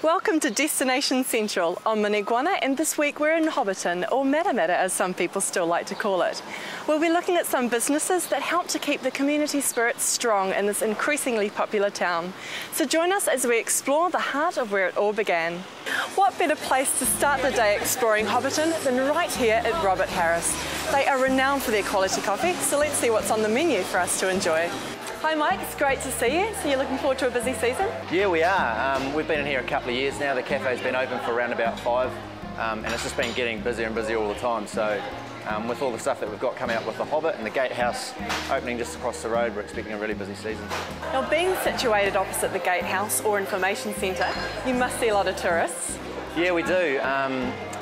Welcome to Destination Central. I'm Manigwana, and this week we're in Hobbiton, or Matamata as some people still like to call it. We'll be looking at some businesses that help to keep the community spirit strong in this increasingly popular town. So join us as we explore the heart of where it all began. What better place to start the day exploring Hobbiton than right here at Robert Harris. They are renowned for their quality coffee, so let's see what's on the menu for us to enjoy. Hi Mike, it's great to see you. So you're looking forward to a busy season? Yeah, we are. We've been in here a couple of years now. The cafe's been open for around about 5 and it's just been getting busier and busier all the time. So with all the stuff that we've got coming up with the Hobbit and the Gatehouse opening just across the road, we're expecting a really busy season. Now being situated opposite the Gatehouse or information centre, you must see a lot of tourists. Yeah, we do.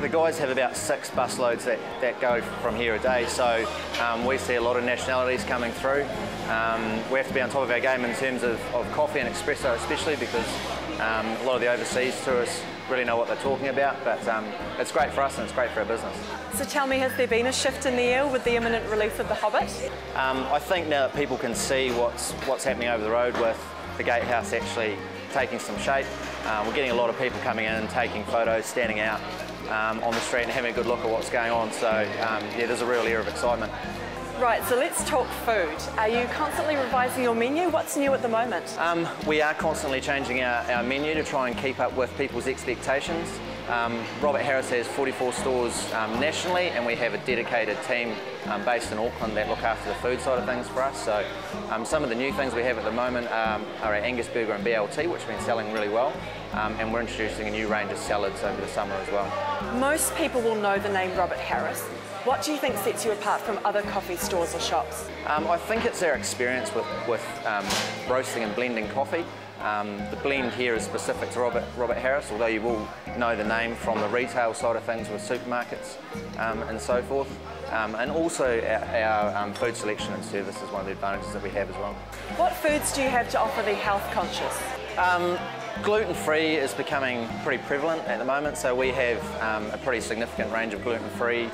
The guys have about 6 bus loads that go from here a day, so we see a lot of nationalities coming through. We have to be on top of our game in terms of coffee and espresso especially, because a lot of the overseas tourists really know what they're talking about, but it's great for us and it's great for our business. So tell me, has there been a shift in the air with the imminent release of the Hobbit? I think now that people can see what's happening over the road with the Gatehouse actually taking some shape, we're getting a lot of people coming in, taking photos, standing out on the street and having a good look at what's going on. So yeah, there's a real air of excitement. Right, so let's talk food. Are you constantly revising your menu? What's new at the moment? We are constantly changing our menu to try and keep up with people's expectations. Robert Harris has 44 stores nationally, and we have a dedicated team based in Auckland that look after the food side of things for us. So some of the new things we have at the moment are our Angus burger and BLT, which have been selling really well, and we're introducing a new range of salads over the summer as well. Most people will know the name Robert Harris. What do you think sets you apart from other coffee stores or shops? I think it's our experience with roasting and blending coffee. The blend here is specific to Robert Harris, although you will know the name from the retail side of things with supermarkets and so forth. And also our food selection and service is one of the advantages that we have as well. What foods do you have to offer the health conscious? Gluten-free is becoming pretty prevalent at the moment, so we have a pretty significant range of gluten-free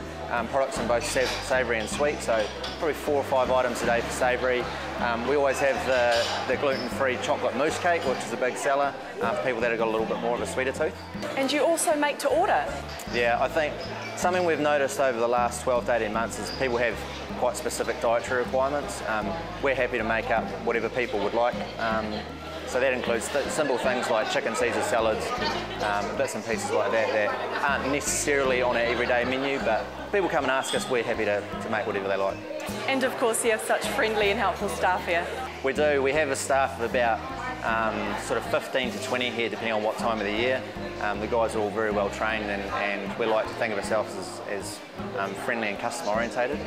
products in both savoury and sweet, so probably 4 or 5 items a day for savoury. We always have the gluten-free chocolate mousse cake, which is a big seller for people that have got a little bit more of a sweeter tooth. And you also make to order? Yeah, I think something we've noticed over the last 12 to 18 months is people have quite specific dietary requirements. We're happy to make up whatever people would like. So that includes simple things like chicken Caesar salads, bits and pieces like that aren't necessarily on our everyday menu, but people come and ask us, we're happy to make whatever they like. And of course you have such friendly and helpful staff here. We do. We have a staff of about sort of 15 to 20 here, depending on what time of the year. The guys are all very well trained, and we like to think of ourselves as friendly and customer orientated.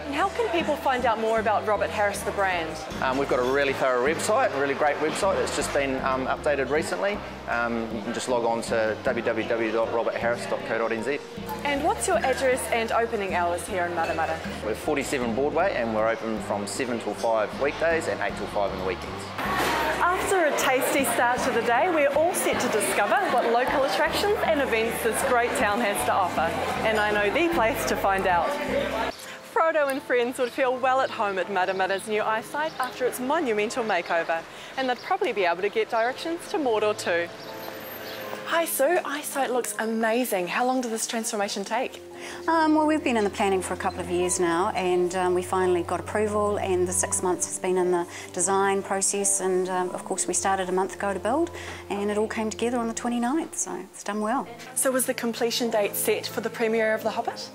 And how can people find out more about Robert Harris, the brand? We've got a really thorough website, a really great website that's just been updated recently. You can just log on to www.robertharris.co.nz. And what's your address and opening hours here in Matamata? We're 47 Broadway, and we're open from 7 till 5 weekdays and 8 till 5 on the weekends. After a tasty start to the day, we're all set to discover what local attractions and events this great town has to offer. And I know the place to find out. Frodo and friends would feel well at home at Matamata's new I-site after its monumental makeover, and they'd probably be able to get directions to Mordor too. Hi Sue, I-site looks amazing. How long did this transformation take? Well, we've been in the planning for a couple of years now, and we finally got approval, and the 6 months has been in the design process, and of course we started a month ago to build, and it all came together on the 29th, so it's done well. So was the completion date set for the premiere of The Hobbit?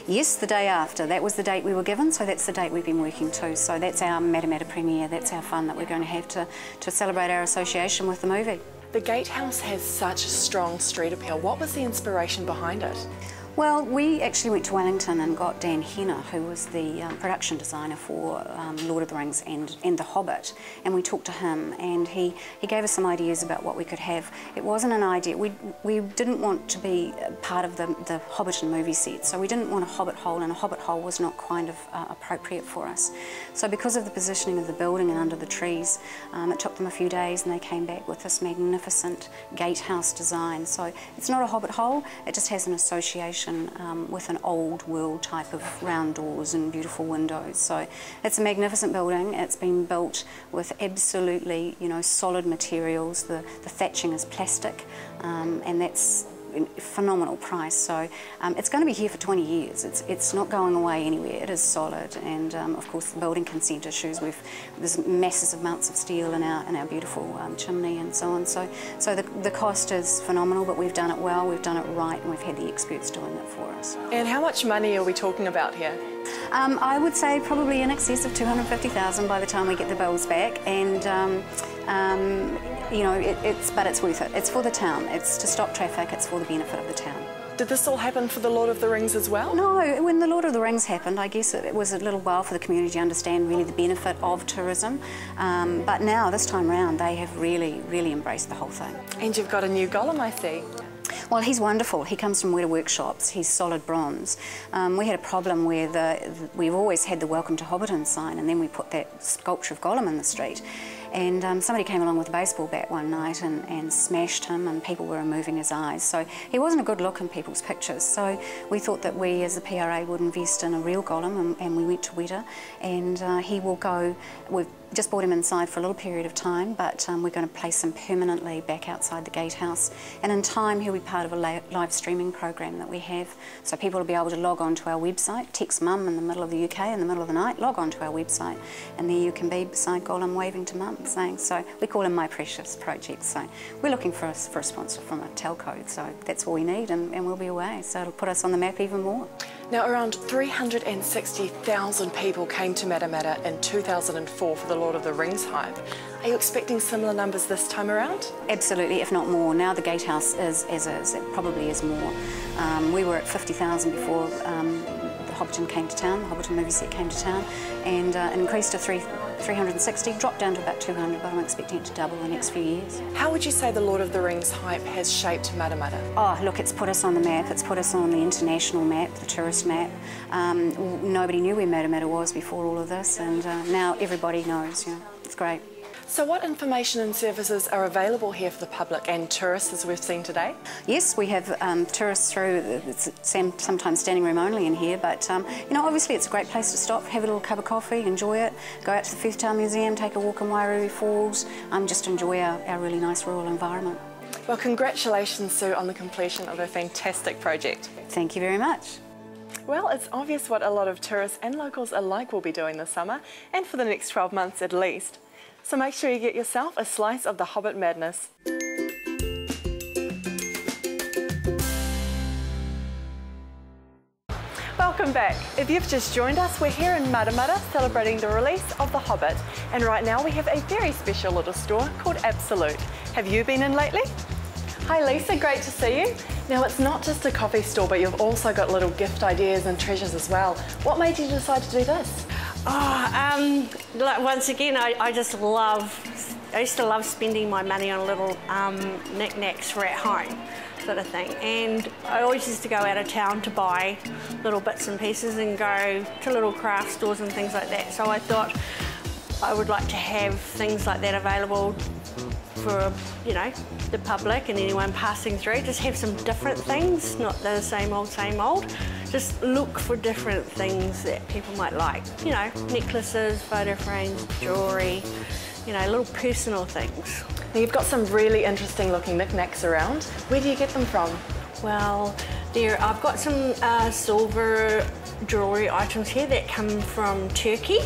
Yes, the day after. That was the date we were given, so that's the date we've been working to. So that's our Matamata premiere, that's our fun that we're going to have to celebrate our association with the movie. The Gatehouse has such strong street appeal. What was the inspiration behind it? Well, we actually went to Wellington and got Dan Henner, who was the production designer for Lord of the Rings and The Hobbit, and we talked to him, and he gave us some ideas about what we could have. It wasn't an idea, we didn't want to be part of the Hobbiton movie set, so we didn't want a hobbit hole, and a hobbit hole was not kind of appropriate for us. So because of the positioning of the building and under the trees, it took them a few days, and they came back with this magnificent gatehouse design. So it's not a hobbit hole, it just has an association location with an old world type of round doors and beautiful windows. So it's a magnificent building. It's been built with absolutely, you know, solid materials. The thatching is plastic, and that's phenomenal price. So it's going to be here for 20 years. It's not going away anywhere. It is solid, and of course the building consent issues. There's massive amounts of steel in our beautiful chimney and so on. So the cost is phenomenal, but we've done it well, we've done it right, and we've had the experts doing it for us. And how much money are we talking about here? I would say probably in excess of 250,000 by the time we get the bills back, and you know, but it's worth it. It's for the town. It's to stop traffic. It's for the benefit of the town. Did this all happen for the Lord of the Rings as well? No, when the Lord of the Rings happened, I guess it was a little while for the community to understand really the benefit of tourism. But now, this time round, they have really embraced the whole thing. And you've got a new golem, I see. Well, he's wonderful. He comes from Weta Workshops. He's solid bronze. We had a problem where we've always had the Welcome to Hobbiton sign, and then we put that sculpture of Gollum in the street. And somebody came along with a baseball bat one night and smashed him, and people were removing his eyes. So he wasn't a good look in people's pictures. So we thought that we as the PRA would invest in a real Gollum, and we went to Weta, and he will go. We've just brought him inside for a little period of time, but we're going to place him permanently back outside the gatehouse. And in time, he'll be part of a live streaming program that we have. So people will be able to log on to our website, text mum in the middle of the UK in the middle of the night, log on to our website, and there you can be beside Gollum waving to mum, saying, so we call him My Precious Project. So we're looking for a sponsor from a telco, so that's all we need, and we'll be away. So it'll put us on the map even more. Now, around 360,000 people came to Matamata in 2004 for the Lord of the Rings hype. Are you expecting similar numbers this time around? Absolutely, if not more. Now the gatehouse is as is. It probably is more. We were at 50,000 before the Hobbiton came to town, the Hobbiton movie set came to town, and increased to 360, dropped down to about 200, but I'm expecting it to double in the next few years. How would you say the Lord of the Rings hype has shaped Matamata? Oh, look, it's put us on the map. It's put us on the international map, the tourist map. Nobody knew where Matamata was before all of this, and now everybody knows. You know, it's great. So what information and services are available here for the public and tourists, as we've seen today? Yes, we have tourists through, sometimes standing room only in here, but you know, obviously it's a great place to stop, have a little cup of coffee, enjoy it, go out to the First Town Museum, take a walk in Wairui Falls, just enjoy our really nice rural environment. Well, congratulations, Sue, on the completion of a fantastic project. Thank you very much. Well, it's obvious what a lot of tourists and locals alike will be doing this summer, and for the next 12 months at least. So make sure you get yourself a slice of the Hobbit madness. Welcome back. If you've just joined us, we're here in Matamata celebrating the release of The Hobbit. And right now we have a very special little store called Absolute. Have you been in lately? Hi Lisa, great to see you. Now it's not just a coffee store, but you've also got little gift ideas and treasures as well. What made you decide to do this? Oh, like once again, I used to love spending my money on little knickknacks for at home sort of thing, and I always used to go out of town to buy little bits and pieces and go to little craft stores and things like that. So I thought I would like to have things like that available for, you know, the public and anyone passing through. Just have some different things, not the same old, Just look for different things that people might like. You know, necklaces, photo frames, jewellery, you know, little personal things. Now you've got some really interesting looking knickknacks around. Where do you get them from? Well, I've got some silver jewellery items here that come from Turkey.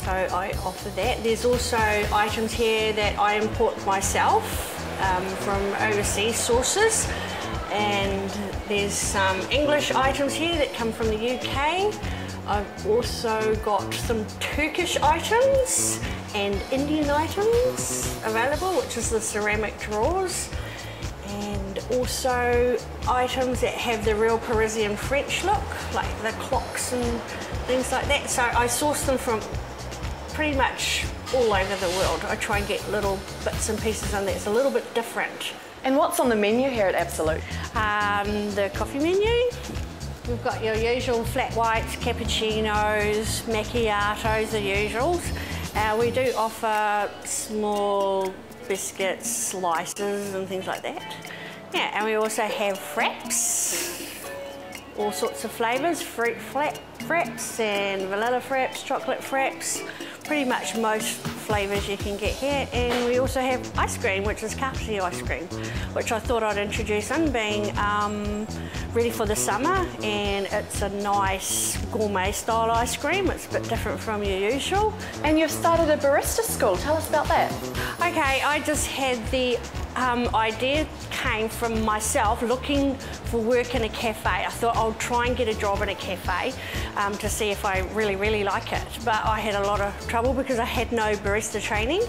So I offer that. There's also items here that I import myself from overseas sources. And there's some English items here that come from the UK. I've also got some Turkish items and Indian items available, which is the ceramic drawers. And also items that have the real Parisian French look, like the clocks and things like that. So I source them from pretty much all over the world. I try and get little bits and pieces on that's a little bit different. And what's on the menu here at Absolute? The coffee menu. We've got your usual flat whites, cappuccinos, macchiatos, the usuals. We do offer small biscuits, slices and things like that. Yeah, and we also have fraps all sorts of flavours, fruit fraps and vanilla fraps, chocolate fraps, pretty much most flavours you can get here. And we also have ice cream, which is Kapsi ice cream, which I thought I'd introduce in, being ready for the summer, and it's a nice gourmet style ice cream. It's a bit different from your usual. And you've started a barista school. Tell us about that. Okay, I just had the idea came from myself looking for work in a cafe. I thought I'll try and get a job in a cafe to see if I really like it. But I had a lot of trouble because I had no barista training.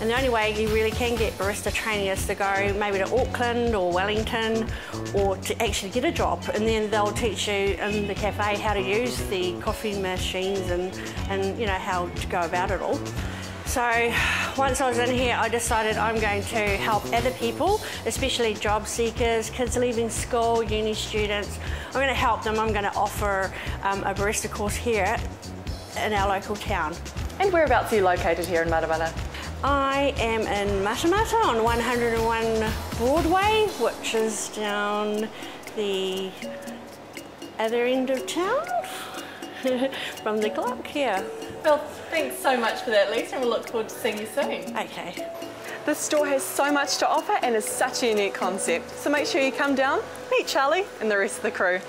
And the only way you really can get barista training is to go maybe to Auckland or Wellington, or to actually get a job. And then they'll teach you in the cafe how to use the coffee machines and you know, how to go about it all. So once I was in here, I decided I'm going to help other people, especially job seekers, kids leaving school, uni students. I'm going to help them. I'm going to offer a barista course here in our local town. And whereabouts are you located here in Matamata? I am in Matamata on 101 Broadway, which is down the other end of town from the clock here. Well, thanks so much for that, Lisa, and we'll look forward to seeing you soon. Okay. The store has so much to offer and is such a unique concept, so make sure you come down, meet Charlie and the rest of the crew.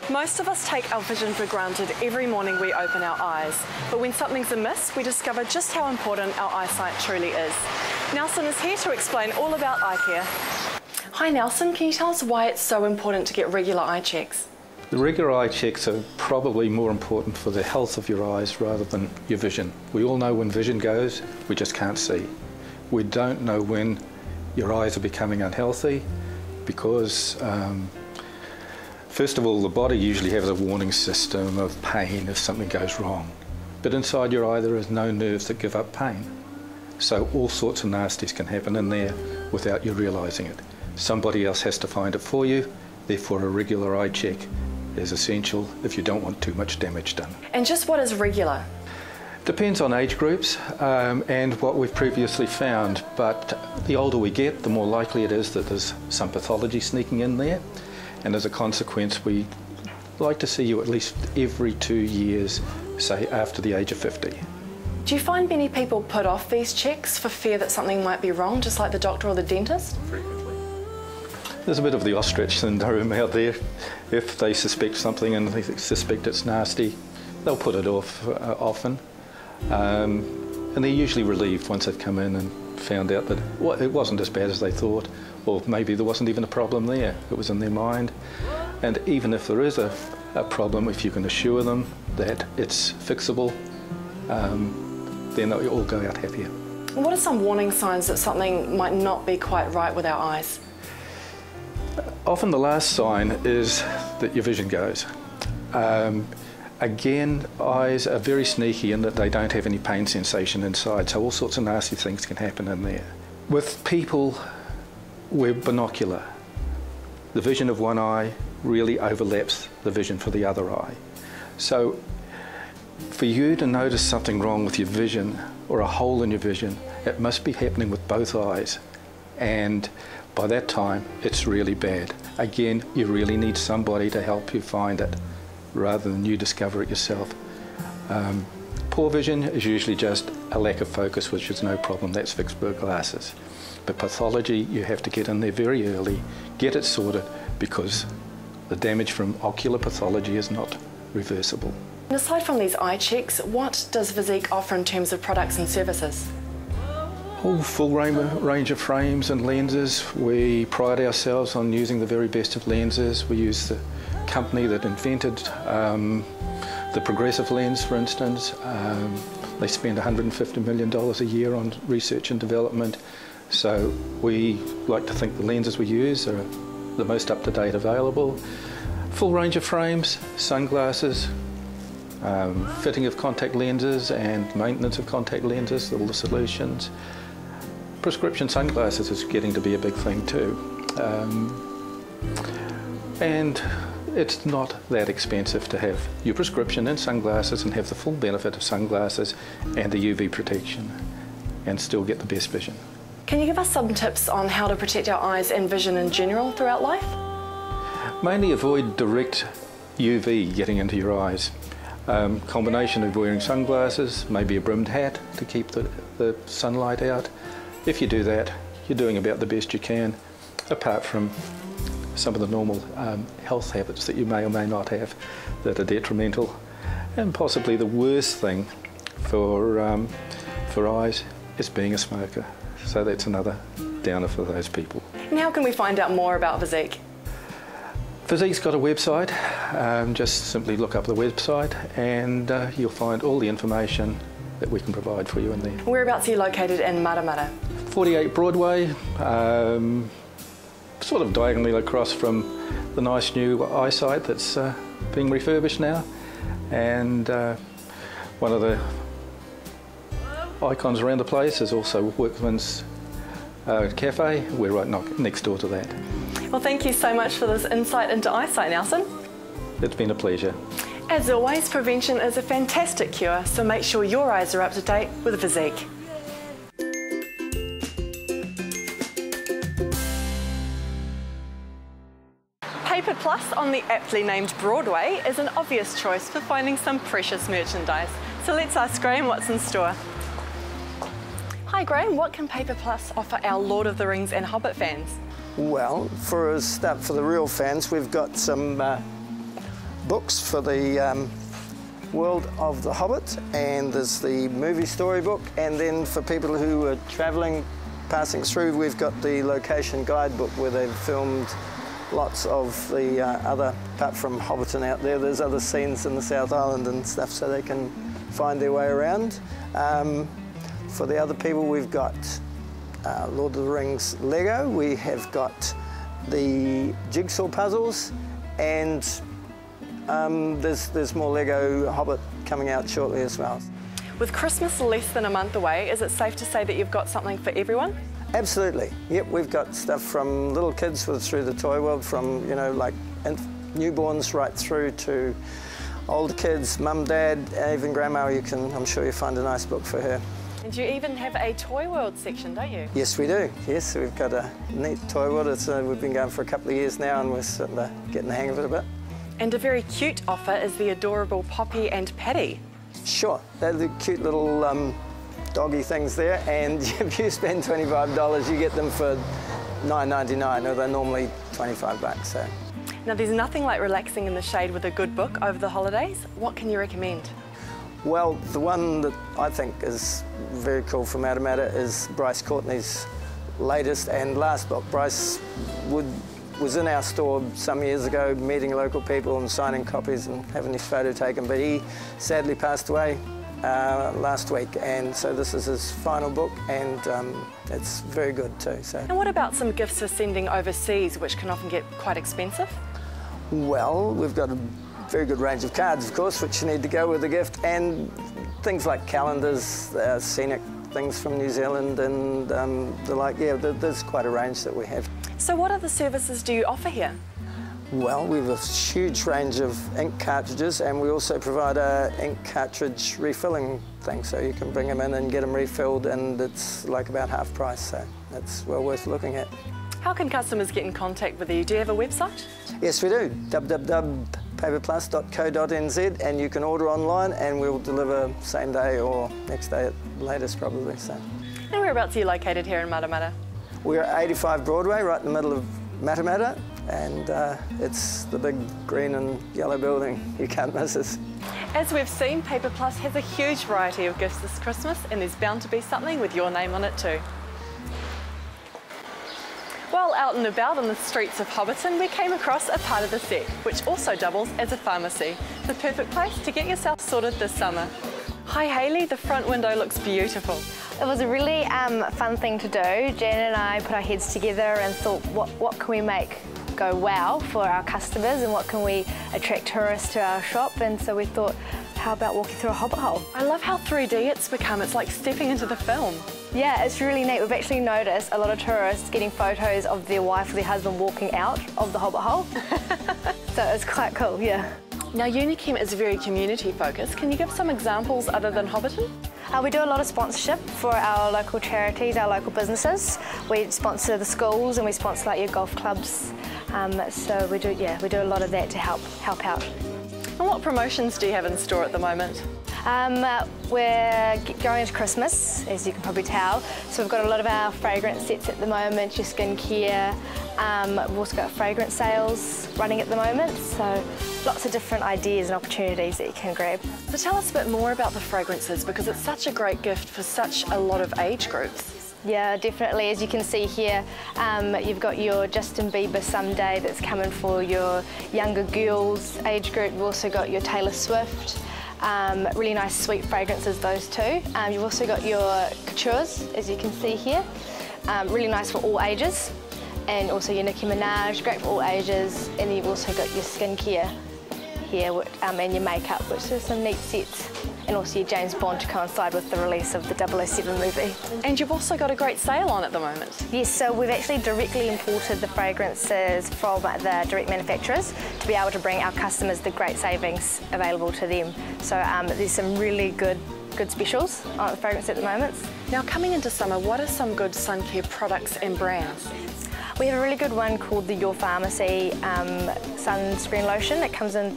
Most of us take our vision for granted every morning we open our eyes, but when something's amiss, we discover just how important our eyesight truly is. Nelson is here to explain all about eye care. Hi Nelson, can you tell us why it's so important to get regular eye checks? The regular eye checks are probably more important for the health of your eyes rather than your vision. We all know when vision goes, we just can't see. We don't know when your eyes are becoming unhealthy because, first of all, the body usually has a warning system of pain if something goes wrong. But inside your eye there is no nerves that give up pain. So all sorts of nasties can happen in there without you realising it. Somebody else has to find it for you, therefore a regular eye check is essential if you don't want too much damage done. And just what is regular? Depends on age groups and what we've previously found, but the older we get, the more likely it is that there's some pathology sneaking in there, and as a consequence we like to see you at least every 2 years, say after the age of 50. Do you find many people put off these checks for fear that something might be wrong, just like the doctor or the dentist? There's a bit of the ostrich syndrome out there. If they suspect something and they suspect it's nasty, they'll put it off often. And they're usually relieved once they've come in and found out that it wasn't as bad as they thought, or maybe there wasn't even a problem there, it was in their mind. And even if there is a problem, if you can assure them that it's fixable, then they'll all go out happier. What are some warning signs that something might not be quite right with our eyes? Often the last sign is that your vision goes. Again, eyes are very sneaky in that they don't have any pain sensation inside, so all sorts of nasty things can happen in there. With people, we're binocular. The vision of one eye really overlaps the vision for the other eye. So for you to notice something wrong with your vision or a hole in your vision, it must be happening with both eyes. And by that time, it's really bad. Again, you really need somebody to help you find it rather than you discover it yourself. Poor vision is usually just a lack of focus, which is no problem, that's fixed with glasses. But pathology, you have to get in there very early, get it sorted, because the damage from ocular pathology is not reversible. And aside from these eye checks, what does Visique offer in terms of products and services? Full range of frames and lenses. We pride ourselves on using the very best of lenses. We use the company that invented the progressive lens, for instance. They spend $150 million a year on research and development. So we like to think the lenses we use are the most up-to-date available. Full range of frames, sunglasses, fitting of contact lenses and maintenance of contact lenses, all the solutions. Prescription sunglasses is getting to be a big thing too. And it's not that expensive to have your prescription and sunglasses and have the full benefit of sunglasses and the UV protection and still get the best vision. Can you give us some tips on how to protect our eyes and vision in general throughout life? Mainly avoid direct UV getting into your eyes. Combination of wearing sunglasses, maybe a brimmed hat to keep the sunlight out. If you do that, you're doing about the best you can, apart from some of the normal health habits that you may or may not have that are detrimental. And possibly the worst thing for eyes is being a smoker. So that's another downer for those people. And how can we find out more about Visique? Visique's got a website. Just simply look up the website and you'll find all the information that we can provide for you in there. Whereabouts are you located in Matamata? 48 Broadway, sort of diagonally across from the nice new I-site that's being refurbished now. And one of the icons around the place is also Workman's Cafe. We're right next door to that. Well, thank you so much for this insight into I-site, Nelson. It's been a pleasure. As always, prevention is a fantastic cure, so make sure your eyes are up to date with Visique. Paperplus on the aptly named Broadway is an obvious choice for finding some precious merchandise. So let's ask Graham what's in store. Hi Graham, what can Paperplus offer our Lord of the Rings and Hobbit fans? Well, for a start, for the real fans, we've got some books for the world of the Hobbit, and there's the movie storybook, and then for people who are travelling, passing through, we've got the location guidebook where they've filmed lots of the other, apart from Hobbiton out there's other scenes in the South Island and stuff, so they can find their way around. For the other people, we've got Lord of the Rings Lego, we have got the jigsaw puzzles, and there's more Lego Hobbit coming out shortly as well. With Christmas less than a month away, is it safe to say that you've got something for everyone? Absolutely. Yep, we've got stuff from little kids through the toy world, from, you know, like newborns right through to older kids, mum, dad, even grandma. I'm sure you'll find a nice book for her. And you even have a toy world section, don't you? Yes, we do. Yes, we've got a neat toy world. We've been going for a couple of years now, and we're sort of getting the hang of it a bit. And a very cute offer is the adorable Poppy and Paddy. Sure, they're the cute little doggy things there, and if you spend $25, you get them for $9.99, or they're normally 25 bucks. So. Now, there's nothing like relaxing in the shade with a good book over the holidays. What can you recommend? Well, the one that I think is very cool from Matamata is Bryce Courtney's latest and last book. Bryce was in our store some years ago, meeting local people and signing copies and having his photo taken, but he sadly passed away last week, and so this is his final book, and it's very good too. So. And what about some gifts for sending overseas, which can often get quite expensive? Well, we've got a very good range of cards, of course, which you need to go with the gift, and things like calendars, scenic things from New Zealand, and the like. Yeah, there's quite a range that we have. So what other services do you offer here? Well, we have a huge range of ink cartridges, and we also provide a ink cartridge refilling thing, so you can bring them in and get them refilled, and it's like about half price, so that's well worth looking at. How can customers get in contact with you? Do you have a website? Yes, we do, www.paperplus.co.nz, and you can order online and we'll deliver same day or next day at the latest probably. So. And whereabouts are you located here in Matamata? We're at 85 Broadway, right in the middle of Matamata, and it's the big green and yellow building. You can't miss us. As we've seen, Paperplus has a huge variety of gifts this Christmas, and there's bound to be something with your name on it too. While out and about on the streets of Hobbiton, we came across a part of the set, which also doubles as a pharmacy. The perfect place to get yourself sorted this summer. Hi Hayley, the front window looks beautiful. It was a really fun thing to do. Jan and I put our heads together and thought, what can we make go wow for our customers, and what can we attract tourists to our shop? And so we thought, how about walking through a hobbit hole? I love how 3D it's become. It's like stepping into the film. Yeah, it's really neat. We've actually noticed a lot of tourists getting photos of their wife or their husband walking out of the hobbit hole. So it's quite cool, yeah. Now Unichem is very community focused. Can you give some examples other than Hobbiton? We do a lot of sponsorship for our local charities, our local businesses. We sponsor the schools and we sponsor like your golf clubs. So we do a lot of that to help out. And what promotions do you have in store at the moment? We're going into Christmas, as you can probably tell. So we've got a lot of our fragrance sets at the moment, your skincare. We've also got fragrance sales running at the moment. So lots of different ideas and opportunities that you can grab. So tell us a bit more about the fragrances, because it's such a great gift for such a lot of age groups. Yeah, definitely. As you can see here, you've got your Justin Bieber Someday that's coming for your younger girls age group. You've also got your Taylor Swift. Really nice sweet fragrances, those two. You've also got your coutures, as you can see here. Really nice for all ages. And also your Nicki Minaj, great for all ages. And then you've also got your skincare here and your makeup, which is some neat sets. And also your James Bond to coincide with the release of the 007 movie. And you've also got a great sale on at the moment. Yes, so we've actually directly imported the fragrances from the direct manufacturers to be able to bring our customers the great savings available to them. So there's some really good specials on the fragrance at the moment. Now coming into summer, what are some good sun care products and brands? We have a really good one called the Unichem Pharmacy sunscreen lotion. It comes in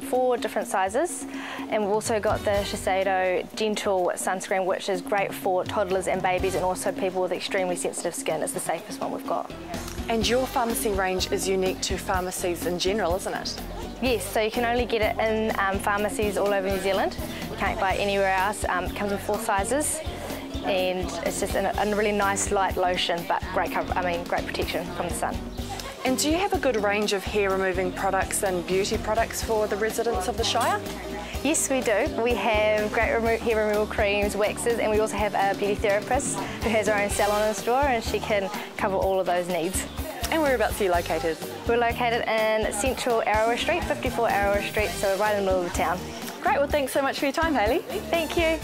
4 different sizes. And we've also got the Shiseido Gentle sunscreen, which is great for toddlers and babies and also people with extremely sensitive skin. It's the safest one we've got. And your pharmacy range is unique to pharmacies in general, isn't it? Yes, so you can only get it in pharmacies all over New Zealand. You can't buy it anywhere else. It comes in 4 sizes. And it's just a really nice light lotion, but great protection from the sun. And do you have a good range of hair removing products and beauty products for the residents of the Shire? Yes, we do. We have great hair removal creams, waxes, and we also have a beauty therapist who has her own salon in store, and she can cover all of those needs. And whereabouts are you located? We're located in Central Arawa Street, 54 Arawa Street, so right in the middle of the town. Great, well thanks so much for your time, Hayley. Thank you.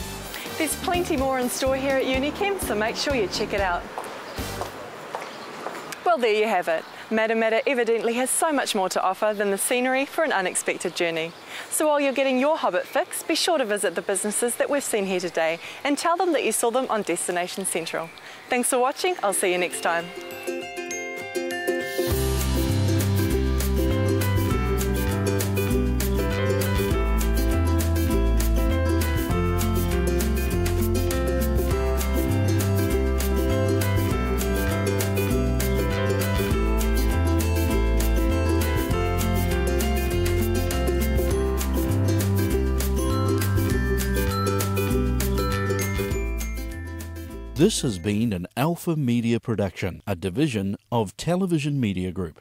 There's plenty more in store here at Unichem, so make sure you check it out. Well, there you have it. Matamata evidently has so much more to offer than the scenery for an unexpected journey. So while you're getting your Hobbit fix, be sure to visit the businesses that we've seen here today and tell them that you saw them on Destination Central. Thanks for watching, I'll see you next time. This has been an Alpha Media production, a division of Television Media Group.